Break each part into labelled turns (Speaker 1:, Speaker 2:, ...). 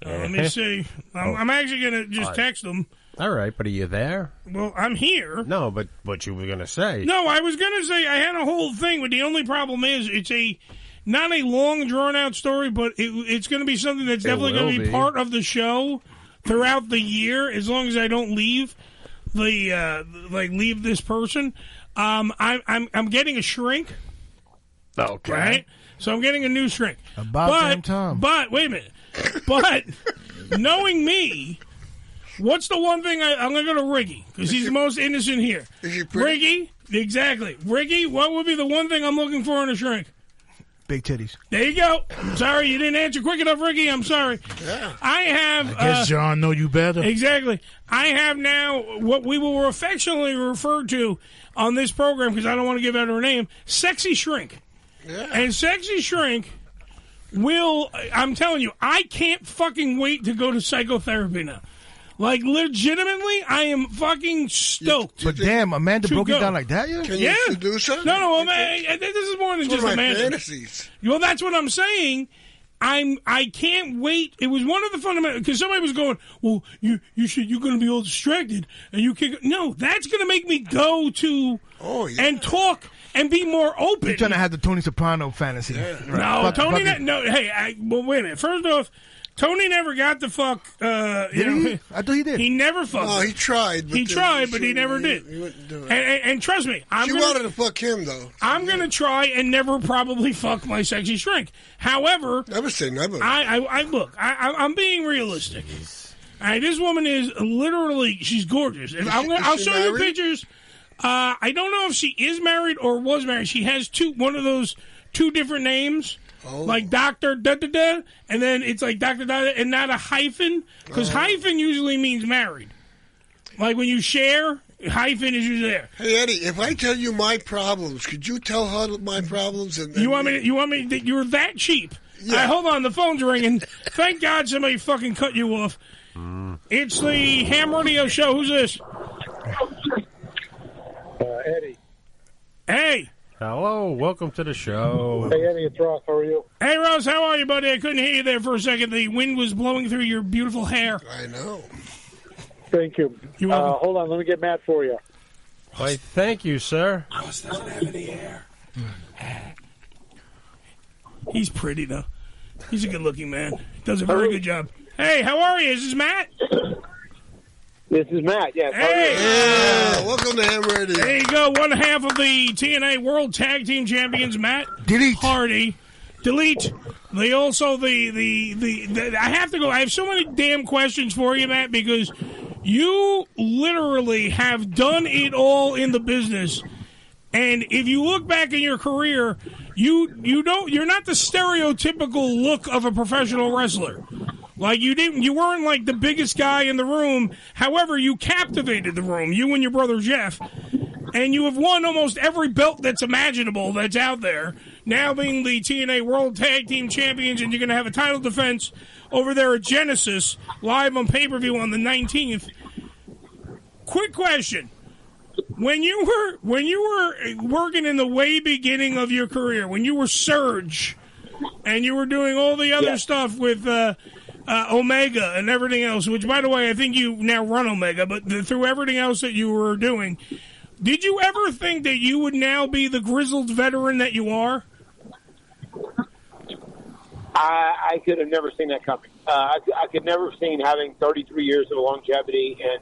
Speaker 1: Let me see. I'm actually going to just text them.
Speaker 2: All right, but are you there?
Speaker 1: Well, I'm here.
Speaker 2: No, but what you were going to say.
Speaker 1: No, I was going to say I had a whole thing, but the only problem is it's not a long, drawn-out story, but it's going to be something that's definitely going to be part of the show throughout the year, as long as I don't leave leave this person. I'm getting a shrink.
Speaker 2: Okay.
Speaker 1: Right? So I'm getting a new shrink.
Speaker 3: About damn time.
Speaker 1: But, wait a minute. But, knowing me, what's the one thing I'm going to go to Ricky, because he's the most innocent here. Ricky, exactly. Ricky, what would be the one thing I'm looking for in a shrink?
Speaker 3: Big titties.
Speaker 1: There you go. Sorry, you didn't answer quick enough, Ricky. I'm sorry.
Speaker 4: Yeah.
Speaker 3: I guess John know you better.
Speaker 1: Exactly. I have now what we will affectionately refer to on this program, because I don't want to give out her name, Sexy Shrink.
Speaker 4: Yeah.
Speaker 1: And Sexy Shrink I'm telling you, I can't fucking wait to go to psychotherapy now. Like, legitimately, I am fucking stoked.
Speaker 3: But damn, Amanda broke it down like that, yeah?
Speaker 4: Can you introduce her?
Speaker 1: No, this is more than
Speaker 4: It's
Speaker 1: just
Speaker 4: one of my
Speaker 1: Amanda.
Speaker 4: fantasies.
Speaker 1: Well, that's what I'm saying. I can't wait. It was one of the fundamental, because somebody was going, well, you're going to be all distracted and you can't. No, that's going to make me go to and talk and be more open.
Speaker 3: You're trying to have the Tony Soprano fantasy.
Speaker 1: Yeah. No, Tony. Well, wait a minute. First off, Tony never got the fuck.
Speaker 3: Did he? I thought he did.
Speaker 1: He never fucked.
Speaker 4: No, he tried.
Speaker 1: He tried, but he never did.
Speaker 4: He wouldn't do it.
Speaker 1: And trust me,
Speaker 4: She wanted to fuck him, though.
Speaker 1: I'm going to try and never probably fuck my sexy shrink. However,
Speaker 4: never say never.
Speaker 1: I'm being realistic. All right, this woman is literally, she's gorgeous. I'll show you pictures. I don't know if she is married or was married. She has one of those two different names. Like Dr. Da-da-da, and then it's like Dr. Da-da, and not a hyphen, because hyphen usually means married. Like when you share, hyphen is usually there.
Speaker 4: Hey, Eddie, if I tell you my problems, could you tell her my problems?
Speaker 1: You want me? You're that cheap? Yeah. Hold on, the phone's ringing. Thank God somebody fucking cut you off. It's the Ham Radio Show. Who's this?
Speaker 5: Eddie.
Speaker 1: Hey.
Speaker 2: Hello, welcome to the show.
Speaker 5: Hey, Eddie, it's Ross. How are you?
Speaker 1: Hey, Ross, how are you, buddy? I couldn't hear you there for a second. The wind was blowing through your beautiful hair.
Speaker 4: I know.
Speaker 5: Thank you. Hold on, let me get Matt for you.
Speaker 2: Why, thank you, sir.
Speaker 1: Ross doesn't have any hair. He's pretty, though. He's a good-looking man. Does a very good job. Hey, how are you? Is this Matt?
Speaker 5: This is Matt, yes.
Speaker 1: Hey!
Speaker 4: Yeah, welcome to Ham Radio.
Speaker 1: There you go. One half of the TNA World Tag Team Champions, Matt Hardy. Delete. I have to go. I have so many damn questions for you, Matt, because you literally have done it all in the business. And if you look back in your career, you're not the stereotypical look of a professional wrestler. Like you weren't like the biggest guy in the room. However, you captivated the room, you and your brother Jeff, and you have won almost every belt that's imaginable that's out there. Now being the TNA World Tag Team Champions, and you're going to have a title defense over there at Genesis live on pay-per-view on the 19th. Quick question: When you were working in the way beginning of your career, when you were Surge, and you were doing all the other stuff with Omega and everything else, which, by the way, I think you now run Omega, but through everything else that you were doing, did you ever think that you would now be the grizzled veteran that you are?
Speaker 5: I could have never seen that coming. I could never have seen having 33 years of longevity in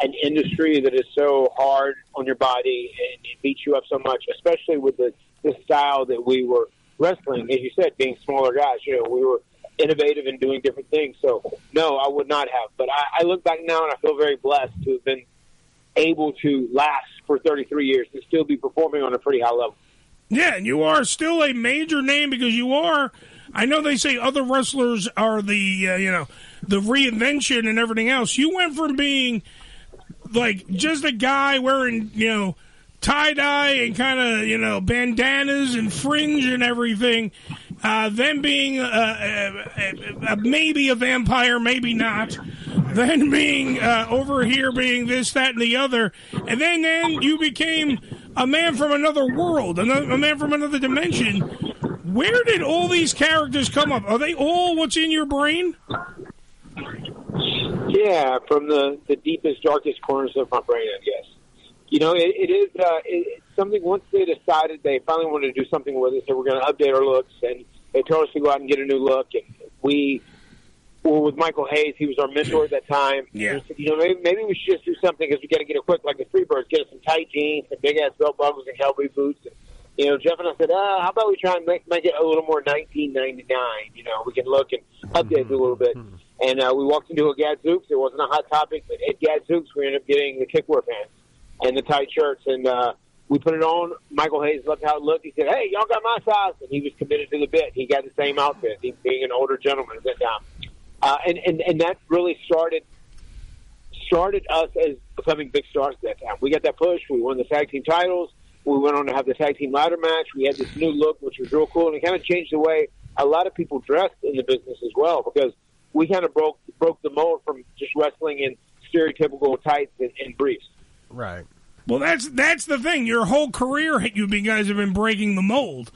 Speaker 5: an industry that is so hard on your body and it beats you up so much, especially with the style that we were wrestling. As you said, being smaller guys, we were innovative and doing different things. So, no, I would not have. But I look back now and I feel very blessed to have been able to last for 33 years and still be performing on a pretty high level.
Speaker 1: Yeah, and you are still a major name because you are. I know they say other wrestlers are the reinvention and everything else. You went from being like just a guy wearing, tie-dye and kind of, bandanas and fringe and everything, then being maybe a vampire, maybe not, then being over here being this, that, and the other, and then you became a man from another world, a man from another dimension. Where did all these characters come up? Are they all what's in your brain?
Speaker 5: Yeah, from the deepest, darkest corners of my brain, I guess. You know, it's something. Once they decided they finally wanted to do something with it, so we're going to update our looks, and they told us to go out and get a new look. And we were with Michael Hayes. He was our mentor at that time.
Speaker 1: Yeah.
Speaker 5: We said, you know, maybe we should just do something because we got to get it quick, like the Freebirds. Get us some tight jeans, some big ass belt buckles, and cowboy boots. And, you know, Jeff and I said, how about we try and make it a little more 1999? You know, we can look and update it a little bit. And we walked into a Gadzooks. It wasn't a hot topic, but at Gadzooks we ended up getting the kickwear pants and the tight shirts. And we put it on. Michael Hayes loved how it looked. He said, hey, y'all got my size. And he was committed to the bit. He got the same outfit, he being an older gentleman at that time. And that really started us as becoming big stars at that time. We got that push. We won the tag team titles. We went on to have the tag team ladder match. We had this new look, which was real cool, and it kind of changed the way a lot of people dressed in the business as well, because we kind of broke the mold from just wrestling in stereotypical tights and briefs.
Speaker 2: Right.
Speaker 1: Well, that's the thing. Your whole career, you guys have been breaking the mold.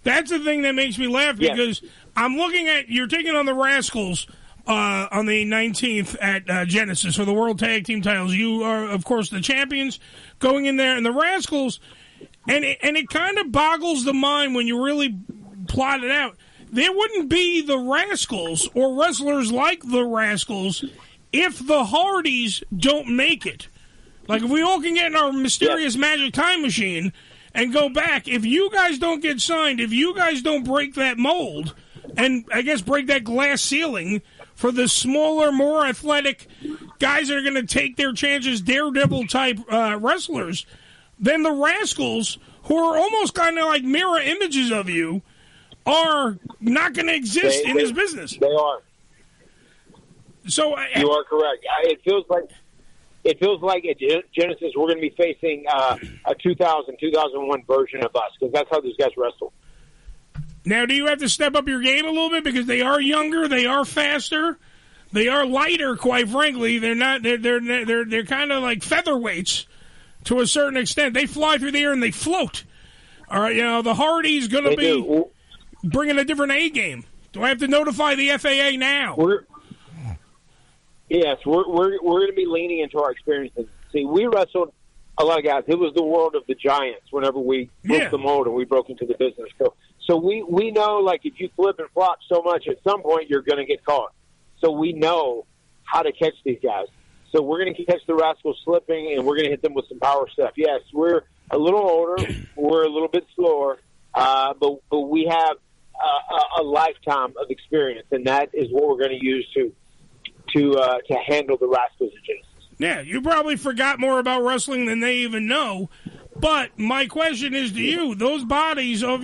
Speaker 1: That's the thing that makes me laugh, because I'm looking at, you're taking on the Rascals on the 19th at Genesis for the World Tag Team titles. You are, of course, the champions going in there, and the Rascals, and it kind of boggles the mind when you really plot it out. There wouldn't be the Rascals or wrestlers like the Rascals if the Hardys don't make it. Like, if we all can get in our mysterious magic time machine and go back, if you guys don't get signed, if you guys don't break that mold, and I guess break that glass ceiling for the smaller, more athletic guys that are going to take their chances, Daredevil-type wrestlers, then the Rascals, who are almost kind of like mirror images of you, are not going to exist in this business.
Speaker 5: They are.
Speaker 1: So
Speaker 5: you are correct. It feels like at Genesis we're going to be facing a 2001 version of us, because that's how these guys wrestle.
Speaker 1: Now, do you have to step up your game a little bit, because they are younger, they are faster, they are lighter? Quite frankly, they're not. They're kind of like featherweights to a certain extent. They fly through the air and they float. All right, you know, the Hardy's going to be bringing a different A game. Do I have to notify the FAA now?
Speaker 5: Yes, we're going to be leaning into our experiences. See, we wrestled a lot of guys. It was the world of the giants whenever we broke the mold and we broke into the business. So we know, like, if you flip and flop so much, at some point you're going to get caught. So we know how to catch these guys. So we're going to catch the Rascals slipping, and we're going to hit them with some power stuff. Yes, we're a little older. We're a little bit slower. But we have a lifetime of experience, and that is what we're going to use to handle the Rascals at Genesis.
Speaker 1: Yeah, you probably forgot more about wrestling than they even know. But my question is to you: those bodies of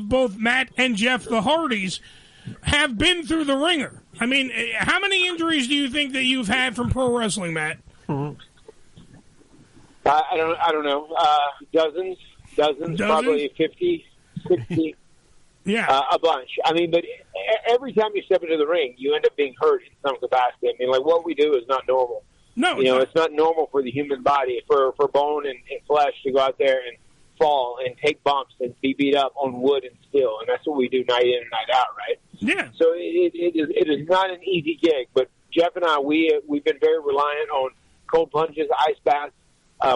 Speaker 1: both Matt and Jeff, the Hardys, have been through the ringer. I mean, how many injuries do you think that you've had from pro wrestling, Matt?
Speaker 5: I don't know. Dozens, probably 50, 60.
Speaker 1: Yeah,
Speaker 5: a bunch. I mean, but every time you step into the ring, you end up being hurt in some capacity. I mean, like, what we do is not normal.
Speaker 1: No,
Speaker 5: it's not normal for the human body, for bone and flesh to go out there and fall and take bumps and be beat up on wood and steel, and that's what we do night in and night out, right?
Speaker 1: Yeah.
Speaker 5: So it is not an easy gig, but Jeff and I, we've been very reliant on cold plunges, ice baths.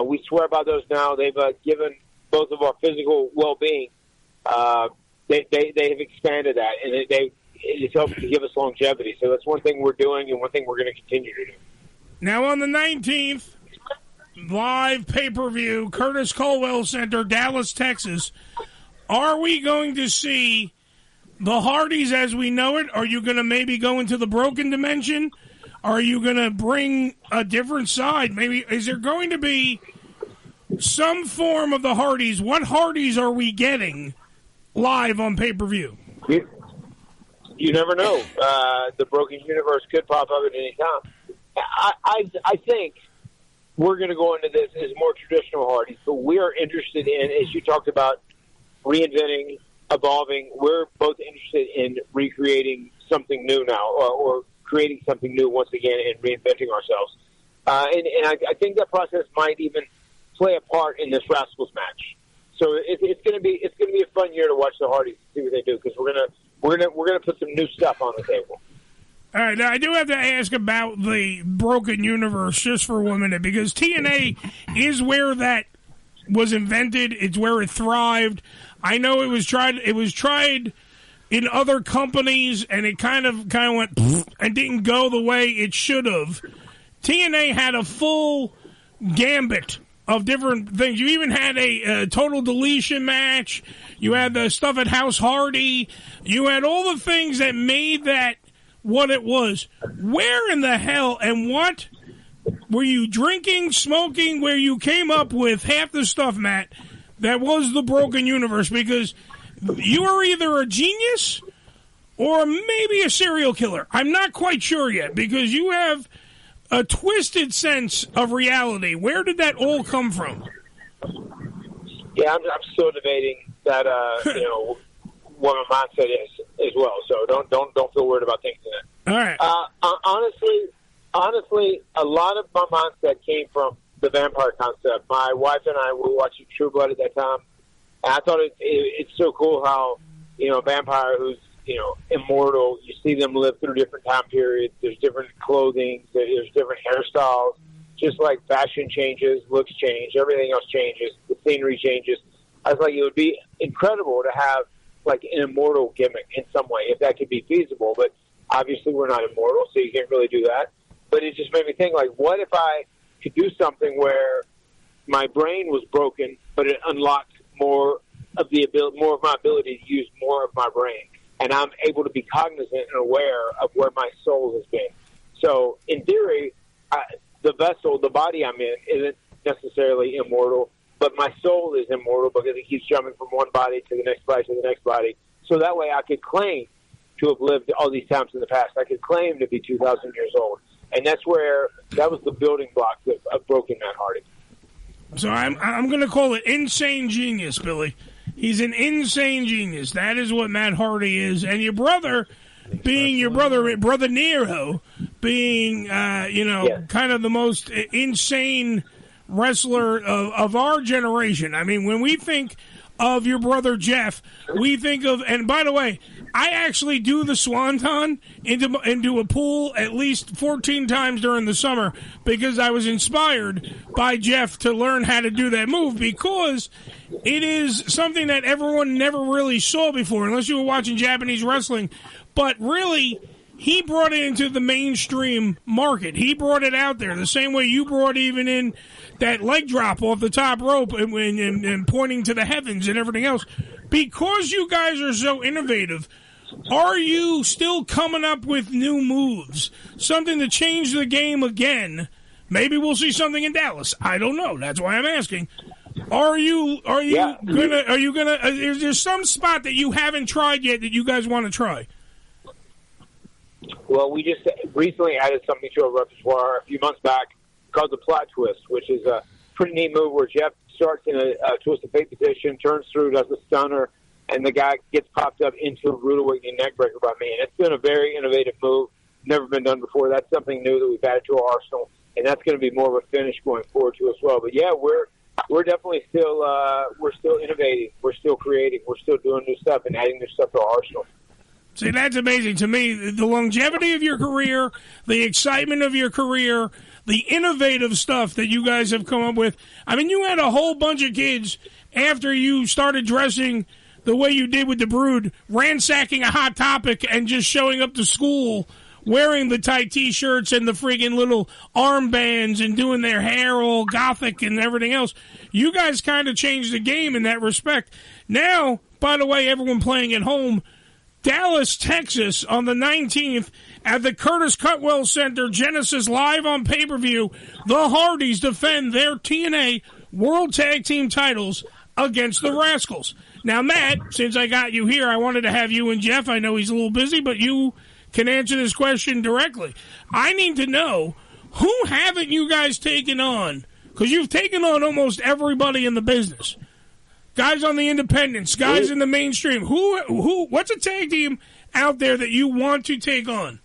Speaker 5: We swear by those now. They've given both of our physical well-being. They have expanded that, and it's helped to give us longevity. So that's one thing we're doing, and one thing we're going to continue to do.
Speaker 1: Now on the 19th, live pay-per-view, Curtis Colwell Center, Dallas, Texas. Are we going to see the Hardys as we know it? Are you going to maybe go into the broken dimension? Are you going to bring a different side? Maybe is there going to be some form of the Hardys? What Hardys are we getting live on pay-per-view?
Speaker 5: You never know. The broken universe could pop up at any time. I think we're going to go into this as more traditional Hardys, but we are interested in, as you talked about, reinventing, evolving. We're both interested in recreating something new now, or creating something new once again and reinventing ourselves. And I think that process might even play a part in this Rascals match. So it's going to be a fun year to watch the Hardys and see what they do, because we're gonna put some new stuff on the table.
Speaker 1: All right, now I do have to ask about the Broken Universe just for 1 minute, because TNA is where that was invented. It's where it thrived. I know it was tried in other companies, and it kind of went and didn't go the way it should have. TNA had a full gambit of different things. You even had a total deletion match. You had the stuff at House Hardy. You had all the things that made that what it was. Where in the hell and what were you drinking, smoking, where you came up with half the stuff, Matt, that was the Broken Universe? Because you are either a genius or maybe a serial killer. I'm not quite sure yet, because you have a twisted sense of reality. Where did that all come from?
Speaker 5: Yeah, I'm still debating that. What my mindset is as well. So don't feel worried about thinking that.
Speaker 1: All right.
Speaker 5: Honestly, a lot of my mindset came from the vampire concept. My wife and I were watching True Blood at that time, and I thought it's so cool how a vampire who's immortal. You see them live through different time periods. There's different clothing. There's different hairstyles. Just like fashion changes, looks change, everything else changes. The scenery changes. I was like, it would be incredible to have like an immortal gimmick in some way, if that could be feasible. But obviously we're not immortal, so you can't really do that. But it just made me think, like, what if I could do something where my brain was broken, but it unlocked more of my ability to use more of my brain, and I'm able to be cognizant and aware of where my soul has been. So in theory, the vessel, the body I'm in, isn't necessarily immortal, but my soul is immortal because it keeps jumping from one body to the next body to the next body. So that way I could claim to have lived all these times in the past. I could claim to be 2,000 years old. And that was the building block of Broken Matt Hardy.
Speaker 1: So I'm going to call it insane genius, Billy. He's an insane genius. That is what Matt Hardy is. And your brother, being your brother Nero, being, kind of the most insane wrestler of our generation. I mean, when we think of your brother Jeff, we think of, and by the way, I actually do the swanton into a pool at least 14 times during the summer because I was inspired by Jeff to learn how to do that move, because it is something that everyone never really saw before unless you were watching Japanese wrestling. But really, he brought it into the mainstream market. He brought it out there the same way you brought even in that leg drop off the top rope and pointing to the heavens and everything else. Because you guys are so innovative, are you still coming up with new moves? Something to change the game again? Maybe we'll see something in Dallas. I don't know. That's why I'm asking. Is there some spot that you haven't tried yet that you guys want to try?
Speaker 5: Well, we just recently added something to our repertoire a few months back called the plot twist, which is a pretty neat move where Jeff starts in a twist of fate position, turns through, does a stunner, and the guy gets popped up into a rude awakening neckbreaker by me. And it's been a very innovative move, never been done before. That's something new that we've added to our arsenal, and that's going to be more of a finish going forward too as well. But yeah, we're definitely still innovating, we're still creating, we're still doing new stuff and adding new stuff to our arsenal.
Speaker 1: See, that's amazing to me. The longevity of your career, the excitement of your career, the innovative stuff that you guys have come up with. I mean, you had a whole bunch of kids after you started dressing the way you did with the Brood, ransacking a Hot Topic and just showing up to school wearing the tight T-shirts and the friggin' little armbands and doing their hair all gothic and everything else. You guys kind of changed the game in that respect. Now, by the way, everyone playing at home, Dallas, Texas, on the 19th at the Curtis Cutwell Center, Genesis live on pay-per-view. The Hardys defend their TNA World Tag Team titles against the Rascals. Now, Matt, since I got you here, I wanted to have you and Jeff. I know he's a little busy, but you can answer this question directly. I need to know, who haven't you guys taken on? Because you've taken on almost everybody in the business. Guys on the independents, guys in the mainstream. What's a tag team out there that you want to take on?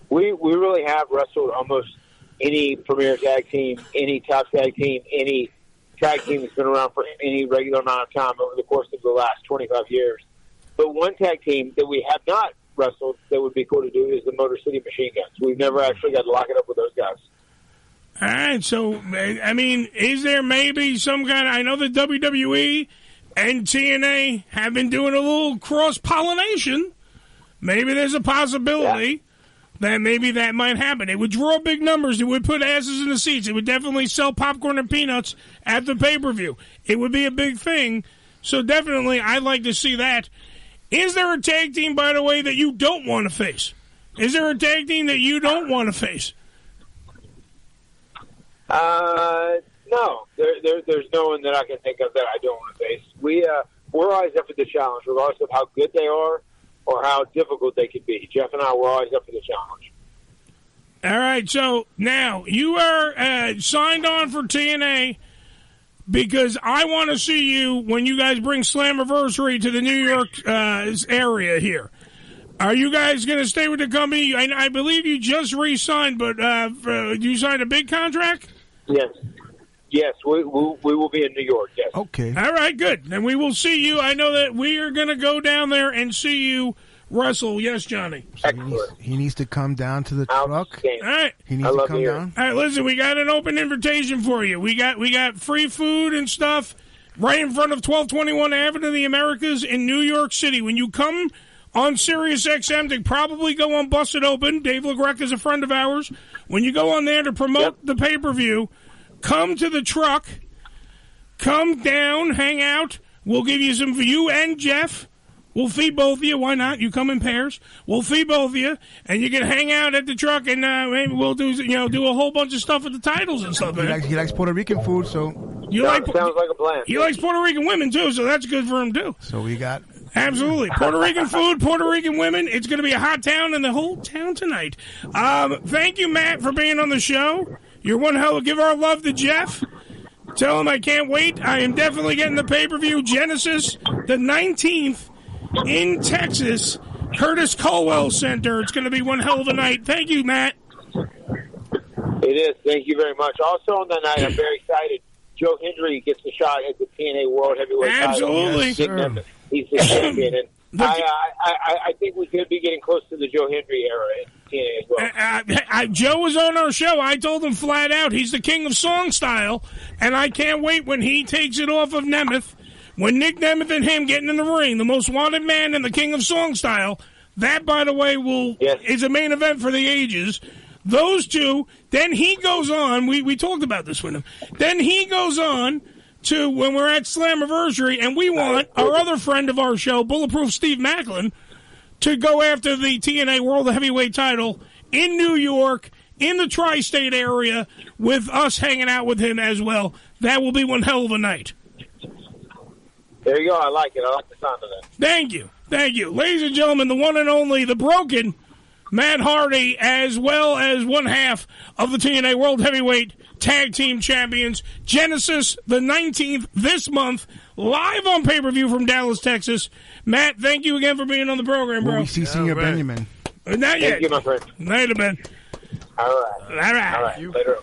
Speaker 5: We really have wrestled almost any premier tag team, any top tag team, any tag team that's been around for any regular amount of time over the course of the last 25 years. But one tag team that we have not wrestled that would be cool to do is the Motor City Machine Guns. We've never actually got to lock it up with those guys.
Speaker 1: All right, so, I mean, is there maybe some kind of... I know the WWE and TNA have been doing a little cross-pollination. Maybe there's a possibility that maybe that might happen. It would draw big numbers. It would put asses in the seats. It would definitely sell popcorn and peanuts at the pay-per-view. It would be a big thing. So definitely, I'd like to see that. Is there a tag team, by the way, that you don't want to face? Is there a tag team that you don't want to face?
Speaker 5: No. There's no one that I can think of that I don't want to face. We're always up for the challenge, regardless of how good they are or how difficult they could be. Jeff and I were always up for the challenge.
Speaker 1: All right, so now you are signed on for TNA because I want to see you when you guys bring Slammiversary to the New York area here. Are you guys going to stay with the company? I believe you just re-signed, but you signed a big contract?
Speaker 5: Yes, we will be in New York, yes.
Speaker 3: Okay.
Speaker 1: All right, good. Then we will see you. I know that we are going to go down there and see you wrestle. Yes, Johnny.
Speaker 5: Excellent.
Speaker 3: He needs to come down to the truck.
Speaker 1: All right.
Speaker 3: He needs to come down.
Speaker 1: All right, listen, we got an open invitation for you. We got free food and stuff right in front of 1221 Avenue of the Americas in New York City. When you come on Sirius XM, they probably go on Busted Open. Dave LaGreca is a friend of ours. When you go on there to promote the pay-per-view, come to the truck, come down, hang out. We'll give you some for you and Jeff. We'll feed both of you. Why not? You come in pairs. We'll feed both of you, and you can hang out at the truck, and maybe we'll do a whole bunch of stuff with the titles and stuff.
Speaker 3: He likes Puerto Rican food, so
Speaker 5: sounds like a plan.
Speaker 1: He likes Puerto Rican women too, so that's good for him too.
Speaker 3: So we got
Speaker 1: absolutely Puerto Rican food, Puerto Rican women. It's going to be a hot town in the whole town tonight. Thank you, Matt, for being on the show. You're one hell of. Give our love to Jeff. Tell him I can't wait. I am definitely getting the pay-per-view Genesis the 19th in Texas, Curtis Colwell Center. It's going to be one hell of a night. Thank you, Matt.
Speaker 5: It is. Thank you very much. Also on that night, I'm very excited. Joe Hendry gets a shot at the TNA World Heavyweight
Speaker 1: Absolutely.
Speaker 5: title. Yes, he's the champion. And I think we could be getting close to the Joe Hendry era in TNA as well.
Speaker 1: Joe was on our show. I told him flat out he's the king of song style, and I can't wait when he takes it off of Nemeth. When Nick Nemeth and him getting in the ring, the most wanted man and the king of song style, that, by the way, is a main event for the ages. Those two, then he goes on, we talked about this with him, then he goes on to when we're at Slammiversary, and we want our other friend of our show, Bulletproof Steve Macklin, to go after the TNA World Heavyweight title in New York, in the tri-state area, with us hanging out with him as well. That will be one hell of a night.
Speaker 5: There you go. I like it. I like the sound of that.
Speaker 1: Thank you. Thank you. Ladies and gentlemen, the one and only, the broken Matt Hardy, as well as one half of the TNA World Heavyweight Tag Team Champions. Genesis, the 19th, this month, live on pay-per-view from Dallas, Texas. Matt, thank you again for being on the program, bro.
Speaker 3: We see Senior Benjamin.
Speaker 1: Not yet.
Speaker 5: Thank you, my friend.
Speaker 1: Later, Ben.
Speaker 5: All right. Later.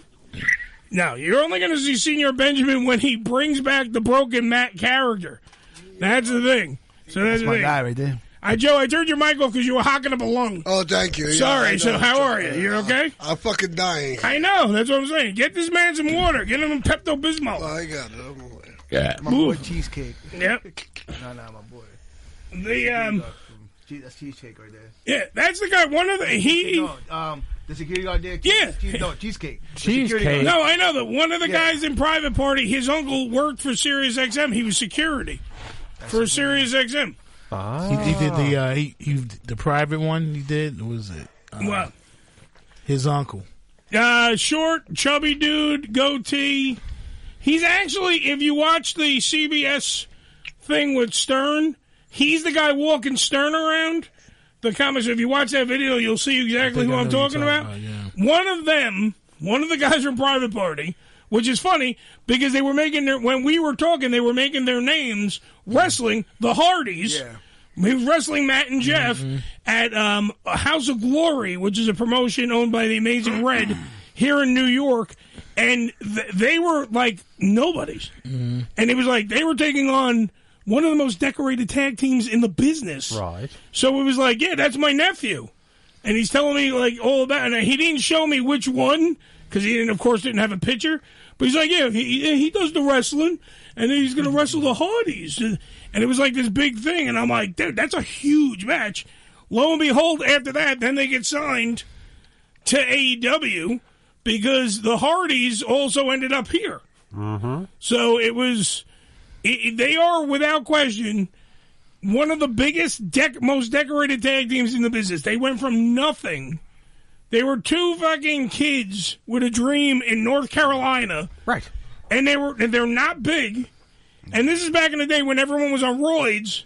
Speaker 1: No, you're only going to see Senior Benjamin when he brings back the broken Matt character. That's the thing. So that's the
Speaker 3: my
Speaker 1: thing.
Speaker 3: guy right there.
Speaker 1: Joe, I turned your mic off because you were hocking up a lung.
Speaker 4: Oh, thank you.
Speaker 1: Sorry.
Speaker 4: Yeah,
Speaker 1: so how are you? You okay?
Speaker 4: I'm fucking dying.
Speaker 1: I know. That's what I'm saying. Get this man some water. Get him Pepto-Bismol.
Speaker 4: Oh, I got it.
Speaker 2: Yeah.
Speaker 3: My boy Cheesecake.
Speaker 1: Yep.
Speaker 3: No, my boy. That's Cheesecake right there.
Speaker 1: Yeah, that's the guy. One of the
Speaker 3: the security guard there. Cheesecake.
Speaker 2: Cheesecake.
Speaker 1: No, I know that one of the guys in Private Party. His uncle worked for Sirius XM. He was security for Sirius XM.
Speaker 3: He did the private one. He did. What was it?
Speaker 1: What?
Speaker 3: His uncle.
Speaker 1: Short, chubby dude, goatee. He's actually, if you watch the CBS thing with Stern, he's the guy walking Stern around. The comics, if you watch that video, you'll see exactly who I'm talking about. Yeah. One of the guys from Private Party, which is funny because they were when we were talking, they were making their names wrestling the Hardys. Yeah. He was wrestling Matt and Jeff at House of Glory, which is a promotion owned by the Amazing Red here in New York, and they were like nobodies.
Speaker 3: Mm-hmm.
Speaker 1: And it was like they were taking on one of the most decorated tag teams in the business.
Speaker 2: Right.
Speaker 1: So it was like, yeah, that's my nephew. And he's telling me like all about it. And he didn't show me which one because he didn't have a picture. But he's like, yeah, he does the wrestling, and then he's going to wrestle the Hardys. And it was like this big thing. And I'm like, dude, that's a huge match. Lo and behold, after that, then they get signed to AEW because the Hardys also ended up here.
Speaker 2: Mm-hmm.
Speaker 1: So it was, they are without question one of the biggest, most decorated tag teams in the business. They went from nothing. They were two fucking kids with a dream in North Carolina.
Speaker 2: Right.
Speaker 1: And they're not big. And this is back in the day when everyone was on roids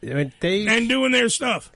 Speaker 2: I mean,
Speaker 1: and doing their stuff.